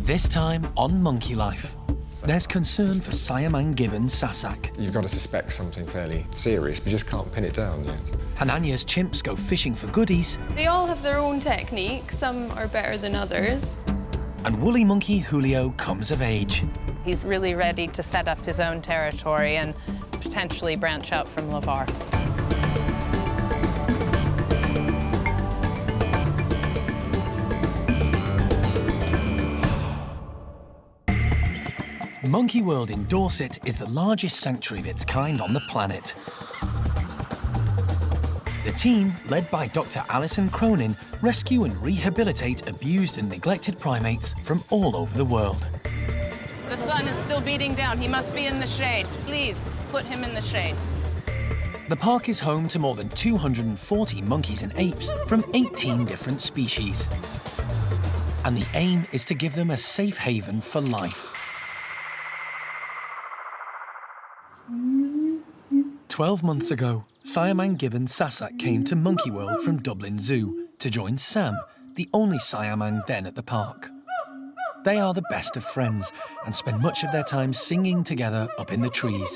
This time on Monkey Life, there's concern for Siamang gibbon Sasak. You've got to suspect something fairly serious, but you just can't pin it down yet. Hananya's chimps go fishing for goodies. They all have their own technique. Some are better than others. And woolly monkey Julio comes of age. He's really ready to set up his own territory and potentially branch out from Lavar. Monkey World in Dorset is the largest sanctuary of its kind on the planet. The team, led by Dr. Alison Cronin, rescue and rehabilitate abused and neglected primates from all over the world. The sun is still beating down. He must be in the shade. Please, put him in the shade. The park is home to more than 240 monkeys and apes from 18 different species. And the aim is to give them a safe haven for life. 12 months ago, Siamang gibbon Sasak came to Monkey World from Dublin Zoo to join Sam, the only Siamang then at the park. They are the best of friends and spend much of their time singing together up in the trees.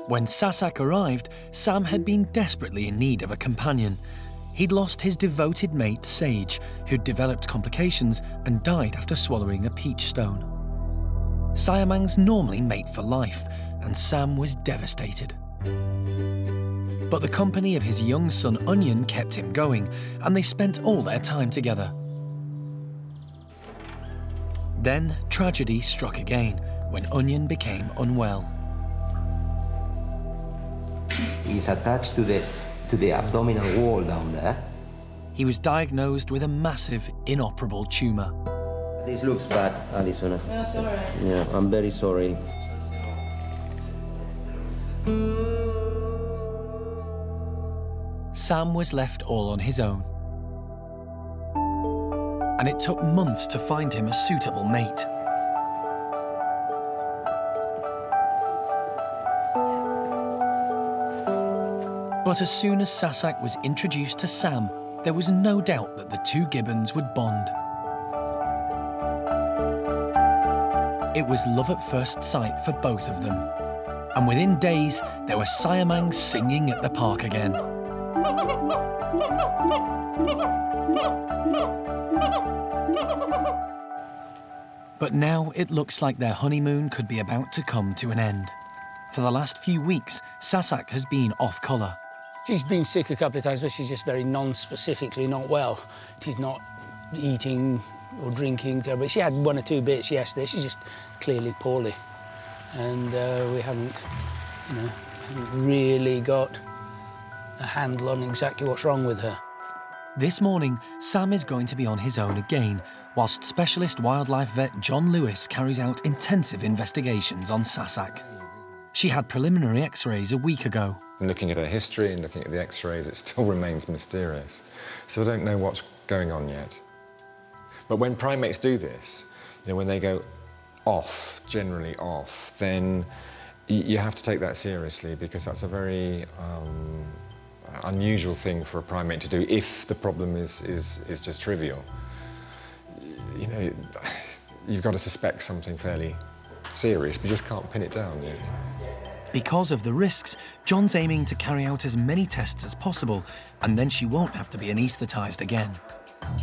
When Sasak arrived, Sam had been desperately in need of a companion. He'd lost his devoted mate, Sage, who'd developed complications and died after swallowing a peach stone. Siamangs normally mate for life, and Sam was devastated. But the company of his young son, Onion, kept him going, and they spent all their time together. Then tragedy struck again, when Onion became unwell. He's attached to the abdominal wall down there. He was diagnosed with a massive, inoperable tumour. This looks bad, Alison. That's all right. Yeah, I'm very sorry. Sam was left all on his own. And it took months to find him a suitable mate. But as soon as Sasak was introduced to Sam, there was no doubt that the two gibbons would bond. It was love at first sight for both of them. And within days, there were Siamangs singing at the park again. But now it looks like their honeymoon could be about to come to an end. For the last few weeks, Sasak has been off colour. She's been sick a couple of times, but she's just very non-specifically not well. She's not eating or drinking terribly. She had one or two bits yesterday. She's just clearly poorly. And we haven't really got a handle on exactly what's wrong with her. This morning, Sam is going to be on his own again, whilst specialist wildlife vet John Lewis carries out intensive investigations on Sasak. She had preliminary x-rays a week ago. Looking at her history and looking at the x-rays, it still remains mysterious. So I don't know what's going on yet. But when primates do this, when they go off, generally off, then you have to take that seriously, because that's a very unusual thing for a primate to do if the problem is just trivial. You've got to suspect something fairly serious, but you just can't pin it down yet. Because of the risks, John's aiming to carry out as many tests as possible, and then she won't have to be anaesthetised again.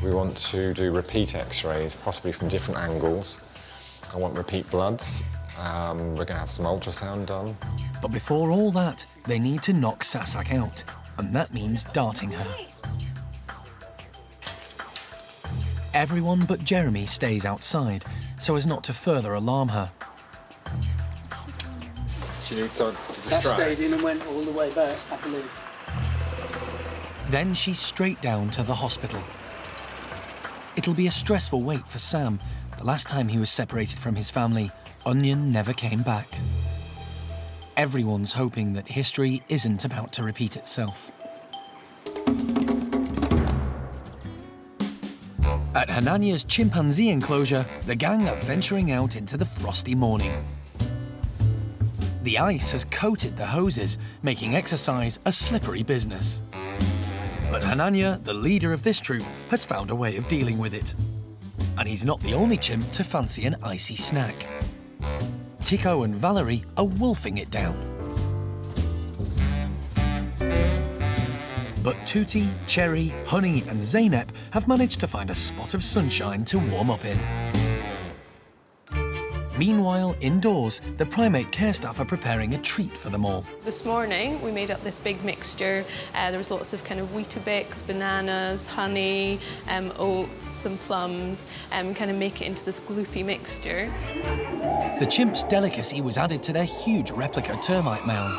We want to do repeat x-rays, possibly from different angles. I want repeat bloods. We're going to have some ultrasound done. But before all that, they need to knock Sasak out, and that means darting her. Everyone but Jeremy stays outside, so as not to further alarm her. She needs someone to distract. That stayed in and went all the way back, I believe. Then she's straight down to the hospital. It'll be a stressful wait for Sam. The last time he was separated from his family, Onion never came back. Everyone's hoping that history isn't about to repeat itself. At Hananya's chimpanzee enclosure, the gang are venturing out into the frosty morning. The ice has coated the hoses, making exercise a slippery business. But Hananya, the leader of this troop, has found a way of dealing with it. And he's not the only chimp to fancy an icy snack. Tico and Valerie are wolfing it down. But Tutti, Cherry, Honey and Zeynep have managed to find a spot of sunshine to warm up in. Meanwhile, indoors, the primate care staff are preparing a treat for them all. This morning we made up this big mixture. There was lots of kind of Weetabix, bananas, honey, oats, some plums, kind of make it into this gloopy mixture. The chimp's delicacy was added to their huge replica termite mound.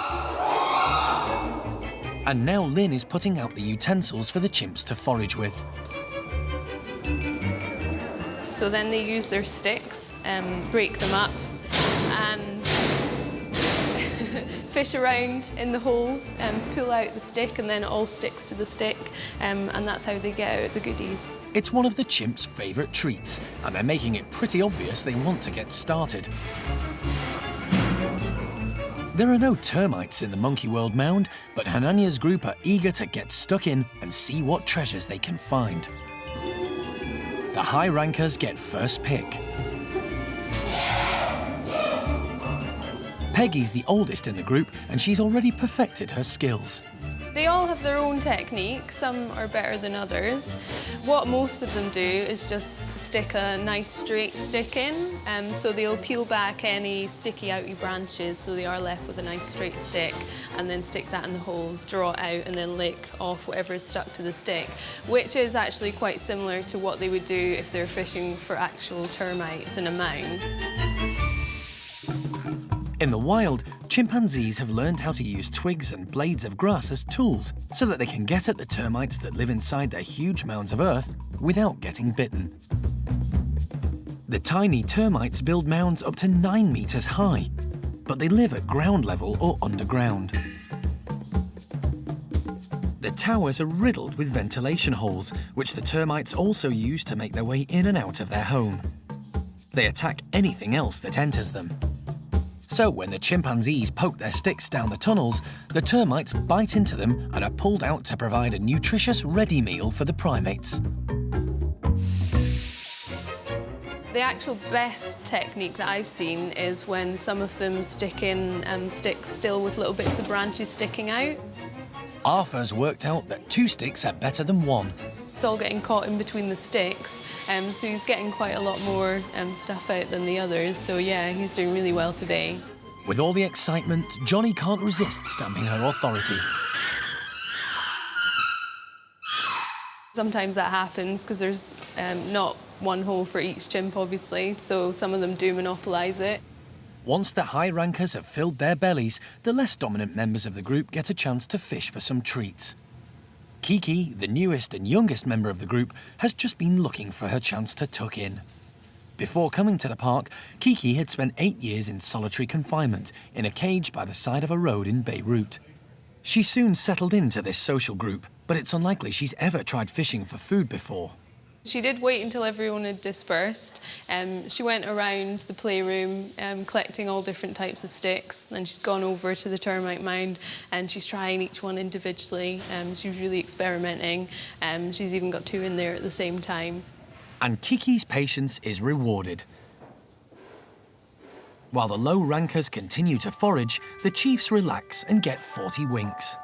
And now Lynn is putting out the utensils for the chimps to forage with. So then they use their sticks, break them up and fish around in the holes and pull out the stick, and then it all sticks to the stick, and that's how they get out the goodies. It's one of the chimps' favourite treats, and they're making it pretty obvious they want to get started. There are no termites in the Monkey World mound, but Hananya's group are eager to get stuck in and see what treasures they can find. The high rankers get first pick. Peggy's the oldest in the group, and she's already perfected her skills. They all have their own technique. Some are better than others. What most of them do is just stick a nice straight stick in, so they'll peel back any sticky outy branches so they are left with a nice straight stick, and then stick that in the holes, draw it out and then lick off whatever is stuck to the stick, which is actually quite similar to what they would do if they're fishing for actual termites in a mound. In the wild, chimpanzees have learned how to use twigs and blades of grass as tools so that they can get at the termites that live inside their huge mounds of earth without getting bitten. The tiny termites build mounds up to 9 meters high, but they live at ground level or underground. The towers are riddled with ventilation holes, which the termites also use to make their way in and out of their home. They attack anything else that enters them. So when the chimpanzees poke their sticks down the tunnels, the termites bite into them and are pulled out to provide a nutritious ready meal for the primates. The actual best technique that I've seen is when some of them stick in sticks still with little bits of branches sticking out. Arthur's worked out that 2 sticks are better than 1. It's all getting caught in between the sticks, so he's getting quite a lot more stuff out than the others. So yeah, he's doing really well today. With all the excitement, Johnny can't resist stamping her authority. Sometimes that happens because there's not one hole for each chimp, obviously, so some of them do monopolise it. Once the high rankers have filled their bellies, the less dominant members of the group get a chance to fish for some treats. Kiki, the newest and youngest member of the group, has just been looking for her chance to tuck in. Before coming to the park, Kiki had spent 8 years in solitary confinement in a cage by the side of a road in Beirut. She soon settled into this social group, but it's unlikely she's ever tried fishing for food before. She did wait until everyone had dispersed. She went around the playroom collecting all different types of sticks. Then she's gone over to the termite mound and she's trying each one individually. She's really experimenting. She's even got 2 in there at the same time. And Kiki's patience is rewarded. While the low rankers continue to forage, the chiefs relax and get 40 winks.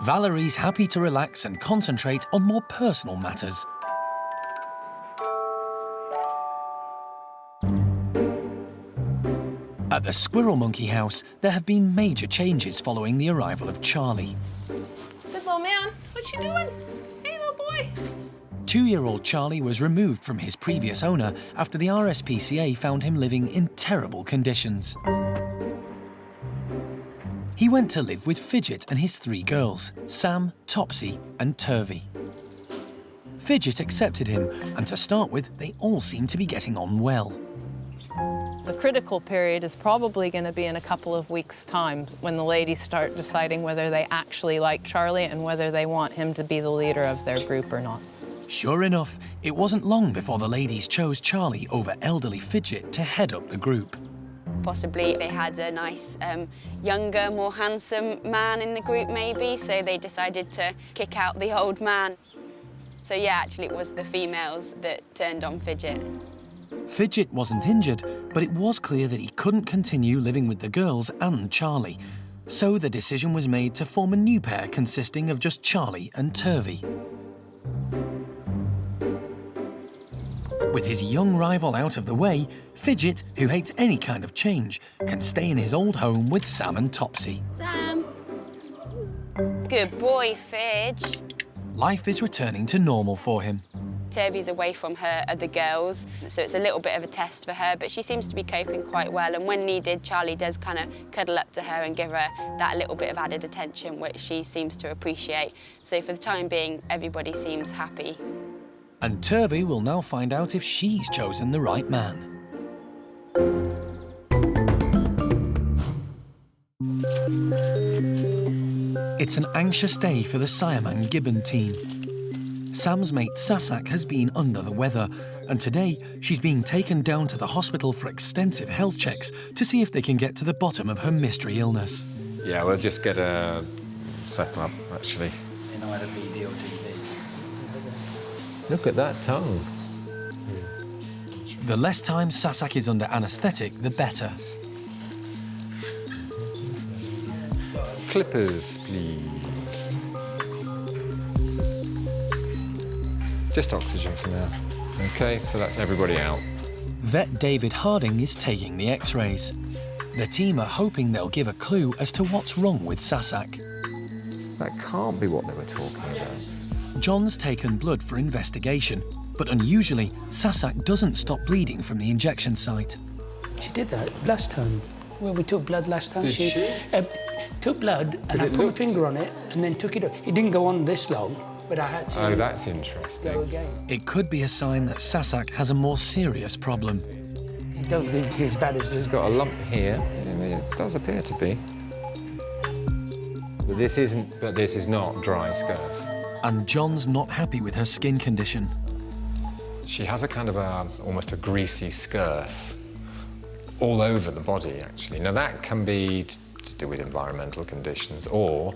Valerie's happy to relax and concentrate on more personal matters. At the Squirrel Monkey house, there have been major changes following the arrival of Charlie. Good little man, what you doing? Hey, little boy. 2-year-old Charlie was removed from his previous owner after the RSPCA found him living in terrible conditions. He went to live with Fidget and his 3 girls, Sam, Topsy and Turvy. Fidget accepted him, and to start with, they all seemed to be getting on well. The critical period is probably going to be in a couple of weeks' time when the ladies start deciding whether they actually like Charlie and whether they want him to be the leader of their group or not. Sure enough, it wasn't long before the ladies chose Charlie over elderly Fidget to head up the group. possibly they had a nice, younger, more handsome man in the group maybe, so they decided to kick out the old man. So yeah, actually it was the females that turned on Fidget. Fidget wasn't injured, but it was clear that he couldn't continue living with the girls and Charlie. So the decision was made to form a new pair consisting of just Charlie and Turvy. With his young rival out of the way, Fidget, who hates any kind of change, can stay in his old home with Sam and Topsy. Sam. Good boy, Fidge. Life is returning to normal for him. Turvy's away from her other girls, so it's a little bit of a test for her, but she seems to be coping quite well, and when needed, Charlie does kind of cuddle up to her and give her that little bit of added attention, which she seems to appreciate. So for the time being, everybody seems happy. And Turvy will now find out if she's chosen the right man. It's an anxious day for the Siamang gibbon team. Sam's mate Sasak has been under the weather, and today she's being taken down to the hospital for extensive health checks to see if they can get to the bottom of her mystery illness. Yeah, we'll just get a set up, actually. In either VD or DV. Look at that tongue. The less time Sasak is under anaesthetic, the better. Clippers, please. Just oxygen for now. OK, so that's everybody out. Vet David Harding is taking the x-rays. The team are hoping they'll give a clue as to what's wrong with Sasak. That can't be what they were talking about. John's taken blood for investigation, but unusually, Sasak doesn't stop bleeding from the injection site. She did that last time. When we took blood last time, Did she? Took blood and I put my finger on it and then took it off. It didn't go on this long, but I had to Oh, that's go interesting. again. It could be a sign that Sasak has a more serious problem. It don't look as bad as this. He's got a lump here. It does appear to be. But this is not dry scurf. And John's not happy with her skin condition. She has a kind of almost a greasy scurf all over the body, actually. Now, that can be to do with environmental conditions, or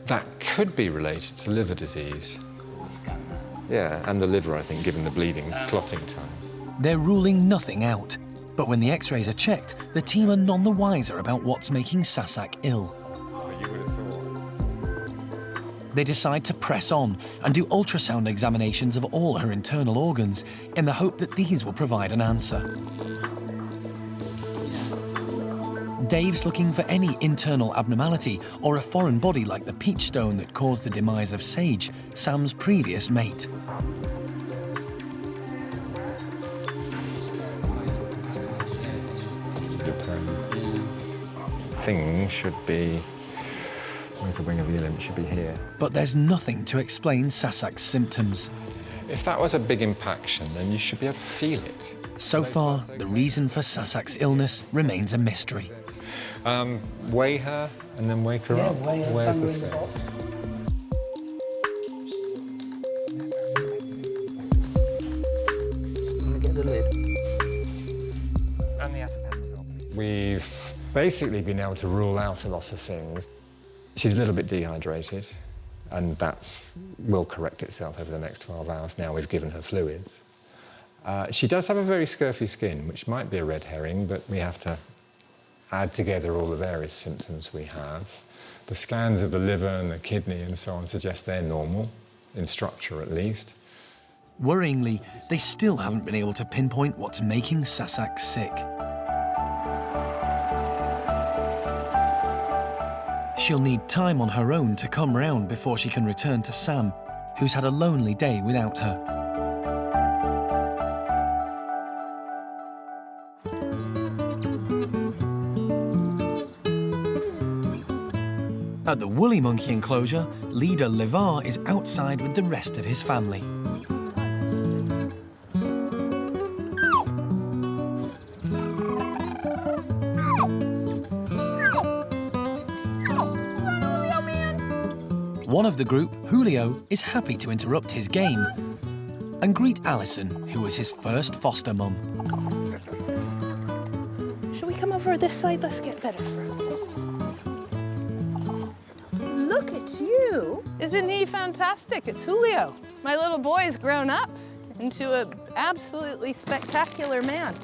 that could be related to liver disease. Yeah, and the liver, I think, given the bleeding, clotting time. They're ruling nothing out. But when the x-rays are checked, the team are none the wiser about what's making Sasak ill. You would have thought. They decide to press on and do ultrasound examinations of all her internal organs in the hope that these will provide an answer. Dave's looking for any internal abnormality or a foreign body like the peach stone that caused the demise of Sage, Sam's previous mate. Thing should be... Where's the wing of the limb? It should be here. But there's nothing to explain Sasak's symptoms. If that was a big impaction, then you should be able to feel it. So far, the reason for Sasak's illness remains a mystery. Weigh her and then wake her up. weigh her, Where's the finger in the scale? Just want to get the lid. And the Atapam as well, please. We've basically been able to rule out a lot of things. She's a little bit dehydrated, and that will correct itself over the next 12 hours now we've given her fluids. She does have a very scurfy skin, which might be a red herring, but we have to add together all the various symptoms we have. The scans of the liver and the kidney and so on suggest they're normal, in structure at least. Worryingly, they still haven't been able to pinpoint what's making Sasak sick. She'll need time on her own to come round before she can return to Sam, who's had a lonely day without her. At the woolly monkey enclosure, leader Levar is outside with the rest of his family. One of the group, Julio, is happy to interrupt his game and greet Alison, who was his first foster mum. Shall we come over this side. Let's get better for Look at you. Isn't he fantastic? It's Julio. My little boy's grown up into an absolutely spectacular man.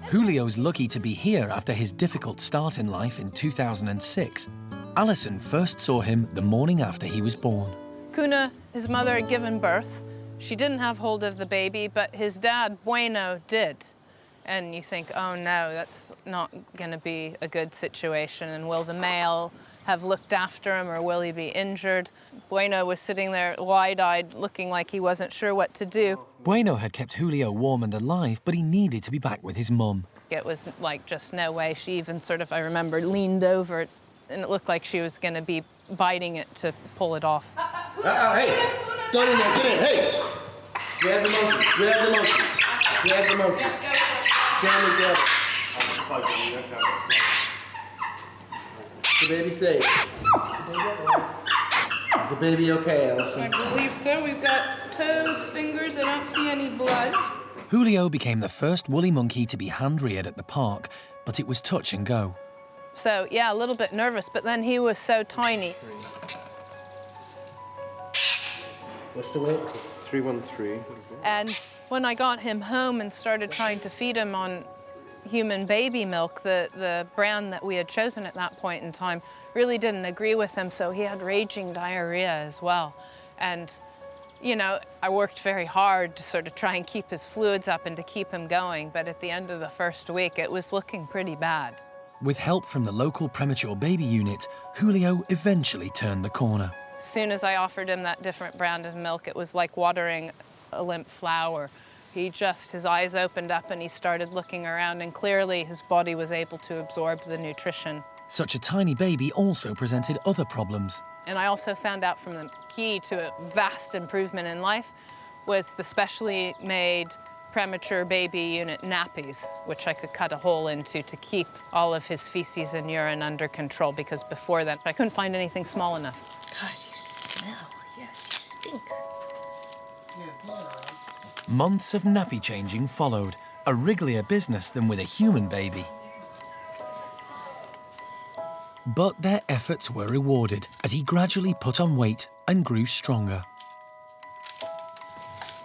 Julio's lucky to be here after his difficult start in life in 2006. Alison first saw him the morning after he was born. Kuna, his mother, had given birth. She didn't have hold of the baby, but his dad, Bueno, did. And you think, oh no, that's not gonna be a good situation, and will the male have looked after him, or will he be injured? Bueno was sitting there wide-eyed, looking like he wasn't sure what to do. Bueno had kept Julio warm and alive, but he needed to be back with his mum. It was like just no way. She even sort of, I remember, leaned over, and it looked like she was gonna be biting it to pull it off. Hey, get in there, get in, hey! Grab the monkey, grab the monkey, grab the monkey. Jeremy, grab it. Is the baby safe? Is the baby okay, Alison? I believe so. We've got toes, fingers. I don't see any blood. Julio became the first woolly monkey to be hand-reared at the park, but it was touch and go. So, yeah, a little bit nervous, but then he was so tiny. What's the weight? 313. And when I got him home and started trying to feed him on human baby milk, the brand that we had chosen at that point in time really didn't agree with him, so he had raging diarrhea as well. And, you know, I worked very hard to sort of try and keep his fluids up and to keep him going, but at the end of the first week, it was looking pretty bad. With help from the local premature baby unit, Julio eventually turned the corner. As soon as I offered him that different brand of milk, it was like watering a limp flower. His eyes opened up and he started looking around, and clearly his body was able to absorb the nutrition. Such a tiny baby also presented other problems. And I also found out from the key to a vast improvement in life was the specially made premature baby unit nappies, which I could cut a hole into to keep all of his feces and urine under control, because before that I couldn't find anything small enough. God, you smell. Yes, you stink. Months of nappy changing followed, a wrigglier business than with a human baby. But their efforts were rewarded as he gradually put on weight and grew stronger.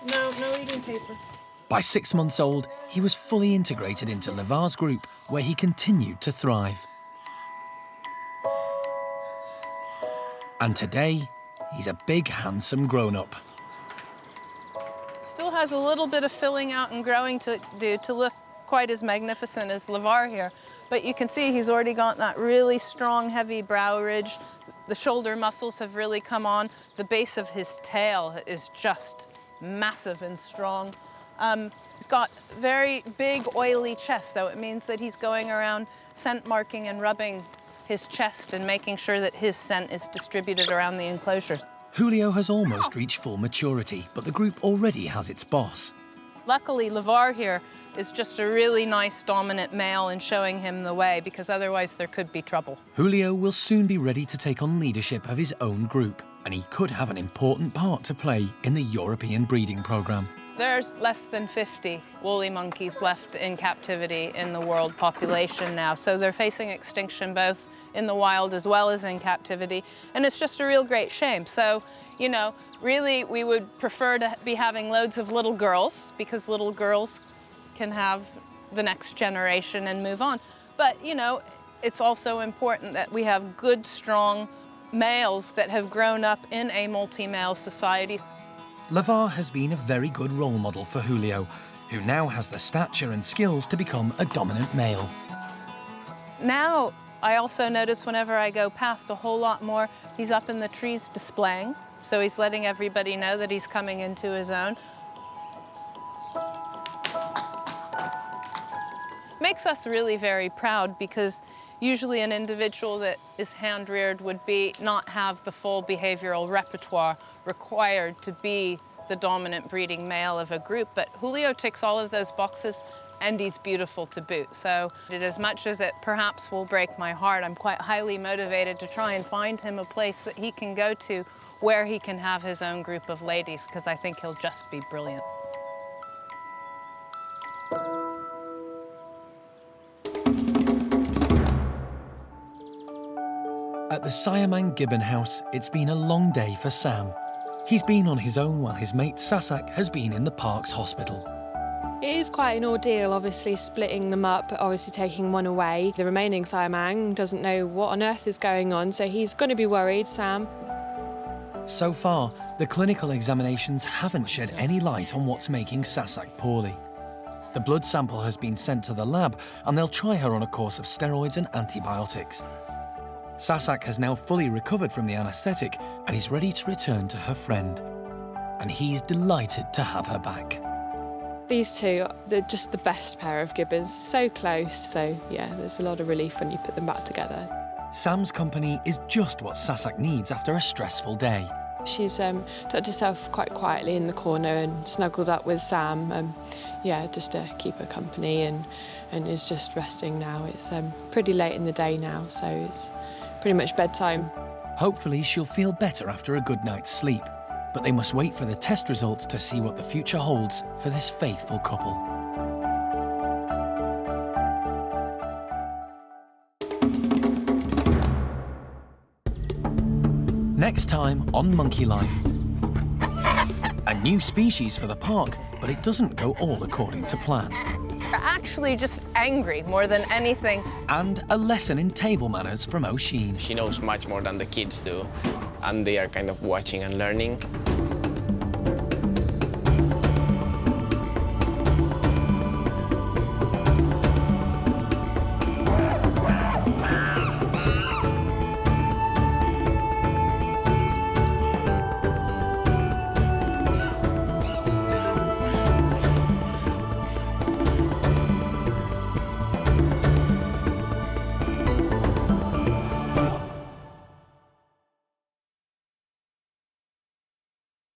No eating paper. By 6 months old, he was fully integrated into Lavar's group, where he continued to thrive. And today, he's a big, handsome grown-up. Still has a little bit of filling out and growing to do to look quite as magnificent as Lavar here. But you can see he's already got that really strong, heavy brow ridge. The shoulder muscles have really come on. The base of his tail is just massive and strong. He's got very big, oily chest, so it means that he's going around scent marking and rubbing his chest and making sure that his scent is distributed around the enclosure. Julio has almost reached full maturity, but the group already has its boss. Luckily, Lavar here is just a really nice dominant male in showing him the way, because otherwise there could be trouble. Julio will soon be ready to take on leadership of his own group, and he could have an important part to play in the European breeding program. There's less than 50 woolly monkeys left in captivity in the world population now, so they're facing extinction both in the wild as well as in captivity, and it's just a real great shame. So, you know, really we would prefer to be having loads of little girls, because little girls can have the next generation and move on. But, you know, it's also important that we have good, strong males that have grown up in a multi-male society. Lavar has been a very good role model for Julio, who now has the stature and skills to become a dominant male. Now, I also notice whenever I go past a whole lot more, he's up in the trees displaying. So he's letting everybody know that he's coming into his own. Makes us really very proud, because usually an individual that is hand-reared would not have the full behavioral repertoire required to be the dominant breeding male of a group. But Julio ticks all of those boxes, and he's beautiful to boot. So as much as it perhaps will break my heart, I'm quite highly motivated to try and find him a place that he can go to where he can have his own group of ladies, because I think he'll just be brilliant. At the Siamang gibbon house, it's been a long day for Sam. He's been on his own while his mate Sasak has been in the park's hospital. It is quite an ordeal, obviously, splitting them up, obviously taking one away. The remaining Siamang doesn't know what on earth is going on, so he's going to be worried, Sam. So far, the clinical examinations haven't shed any light on what's making Sasak poorly. The blood sample has been sent to the lab and they'll try her on a course of steroids and antibiotics. Sasak has now fully recovered from the anaesthetic and is ready to return to her friend. And he's delighted to have her back. These two, they're just the best pair of gibbons, so close. So yeah, there's a lot of relief when you put them back together. Sam's company is just what Sasak needs after a stressful day. She's tucked herself quite quietly in the corner and snuggled up with Sam, yeah, just to keep her company, and is just resting now. It's pretty late in the day now, so it's pretty much bedtime. Hopefully she'll feel better after a good night's sleep, but they must wait for the test results to see what the future holds for this faithful couple. Next time on Monkey Life. A new species for the park, but it doesn't go all according to plan. They're actually just angry more than anything. And a lesson in table manners from O'Sheen. She knows much more than the kids do, and they are kind of watching and learning.